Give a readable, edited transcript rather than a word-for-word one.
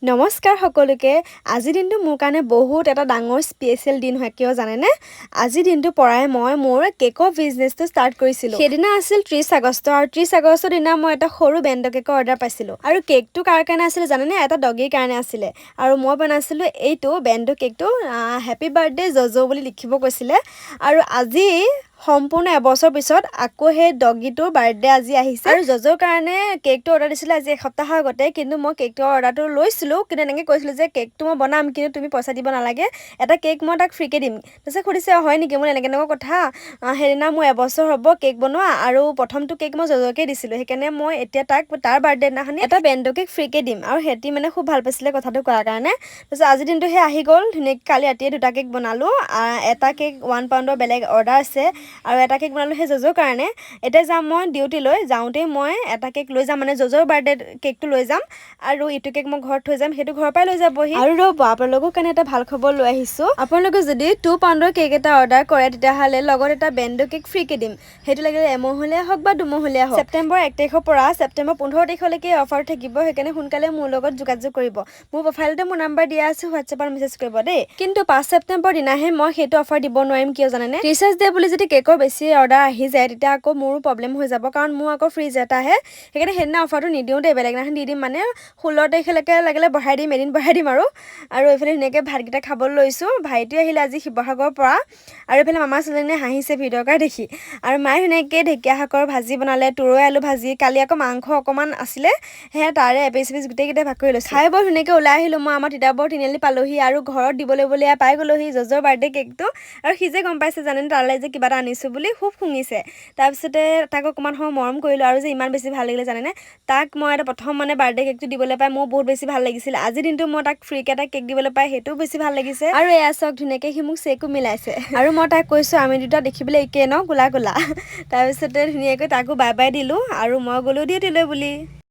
নমস্কাৰ সকলোকে আজি দিনটো মোৰ কাৰণে বহুত এটা ডাঙৰ স্পেচিয়েল দিন হয় কিয় জানেনে আজি দিনটো পৰাই মই মোৰ কেকৰ বিজনেছটো ষ্টাৰ্ট কৰিছিলোঁ সেইদিনা আছিল 30 আগষ্ট আৰু 30 আগষ্টৰ দিনা মই এটা সৰু বেণ্ড কেকৰ অৰ্ডাৰ পাইছিলোঁ আৰু কেকটো কাৰ কাৰণে আছিল জানেনে এটা ডগীৰ কাৰণে আছিলে আৰু মই বনাইছিলোঁ এইটো বেণ্ড কেকটো হেপী বাৰ্থডে জজো বুলি লিখিব কৈছিলে আৰু আজি সম্পূৰ্ণ এবছৰ পিছত আকৌ সেই ডগীটোৰ বাৰ্থডে আজি আহিছে আৰু জজৰ কাৰণে কেকটো অৰ্ডাৰ দিছিলে আজি এসপ্তাহৰ আগতে কিন্তু মই কেকটোৰ অৰ্ডাৰটো লৈছিলোঁ কিন্তু এনেকৈ কৈছিলোঁ যে কেকটো মই বনাম কিন্তু তুমি পইচা দিব নালাগে এটা কেক মই তাক ফ্ৰীকৈ দিম তাৰপিছত সুধিছে হয় নেকি মোৰ এনেকৈ কথা সেইদিনা মোৰ এবছৰ হ'ব কেক বনোৱা আৰু প্ৰথমটো কেক মই জজকে দিছিলোঁ সেইকাৰণে মই এতিয়া তাক তাৰ বাৰ্থডে দিনাখনি এটা বেণ্ড কেক ফ্ৰীকৈ দিম আৰু সিহঁতি মানে খুব ভাল পাইছিলে কথাটো কোৱাৰ কাৰণে তাৰপিছত আজিৰ দিনটো সেই আহি গ'ল ধুনীয়াকৈ কালি ৰাতিয়ে দুটা কেক বনালোঁ এটা কেক 1 পাউণ্ডৰ বেলেগ অৰ্ডাৰ আছে আৰু এটা কেক বনালোঁ সেই জজৰ কাৰণে এতিয়া যাম মই ডিউটিলৈ যাওঁতেই মই এটা কেক লৈ যাম মানে জজৰ বাৰ্থডে কেকটো লৈ যাম আৰু ইটো কেক মই ঘৰত থৈ যাম সেইটো ঘৰৰ পৰাই লৈ যাবহি আৰু ৰ'ব আপোনালোকৰ কাৰণে এটা ভাল খবৰ লৈ আহিছোঁ আপোনালোকে যদি 2 পাউণ্ডৰ কেক এটা অৰ্ডাৰ কৰে তেতিয়াহ'লে লগত এটা বেণ্ড কেক ফ্ৰীকৈ দিম সেইটো লাগিলে এমহলীয়া হওক বা দুমহলীয়া হওক ছেপ্টেম্বৰ 1 তাৰিখৰ পৰা ছেপ্টেম্বৰ 15 তাৰিখলৈকে অফাৰ থাকিব সেইকাৰণে সোনকালে মোৰ লগত যোগাযোগ কৰিব মোৰ প্ৰফাইলতে মোৰ নাম্বাৰ দিয়া আছে হোৱাটছএপত মেছেজ কৰিব দেই কিন্তু 5 ছেপ্টেম্বৰ দিনাহে মই সেইটো অফাৰ দিব নোৱাৰিম কিয় জানেনে ৰিচাৰ্জ ডে বুলি যদি কেকৰ বেছি অৰ্ডাৰ আহি যায় তেতিয়া আকৌ মোৰো প্ৰব্লেম হৈ যাব কাৰণ মোৰ আকৌ ফ্ৰিজ এটা আহে সেইকাৰণে সেইদিনা অফাৰটো নিদিওঁ দেই বেলেগ দিনাখন দি দিম মানে 16 তাৰিখলৈকে লাগিলে বঢ়াই দিম এদিন বঢ়াই দিম আৰু এইফালে ধুনীয়াকৈ ভাতকেইটা খাবলৈ লৈছোঁ ভাইটিও আহিলে আজি শিৱসাগৰৰ পৰা আৰু এইফালে মামা ছোৱালীজনীয়ে হাঁহিছে ভিডিঅ' কৰা দেখি আৰু মায়ে ধুনীয়াকৈ ঢেকীয়া শাকৰ ভাজি বনালে তুৰৈ আলু ভাজি কালি আকৌ মাংস অকণমান আছিলে সেয়া তাৰে এপিচ এপিচ গোটেইকেইটা ভাগ কৰি লৈছোঁ খাই বৰ ধুনীয়াকৈ ওলাই আহিলোঁ মই আমাৰ তিতাবৰ তিনিআলি পালোহি আৰু ঘৰত দিবলৈ বুলি পাই গ'লোহি জজৰ বাৰ্থডে কেকটো আৰু সি যে গম পাইছে জানেনে তালৈ যে কিবা এটা আনিছোঁ বুলি খুব শুনিছে তাৰপিছতে তাক অকণমান সময় মৰম কৰিলোঁ আৰু যে ইমান বেছি ভাল লাগিলে জানেনে তাক মই এটা প্ৰথম মানে বাৰ্থডে কেকটো দিবলৈ পাই মোৰ বহুত বেছি ভাল লাগিছিল আজিৰ দিনটো মই তাক ফ্ৰীকৈ এটা কেক দিবলৈ পাই সেইটোও বেছি ভাল লাগিছে আৰু এয়া চাওক ধুনীয়াকৈ সি মোক চেকো মিলাইছে আৰু মই তাক কৈছোঁ আমি দুটা দেখিবলৈ একেই ন ক'লা ক'লা তাৰপিছতে ধুনীয়াকৈ তাকো বাই বাই দিলোঁ আৰু মই গ'লোঁ ডিউটিলৈ বুলি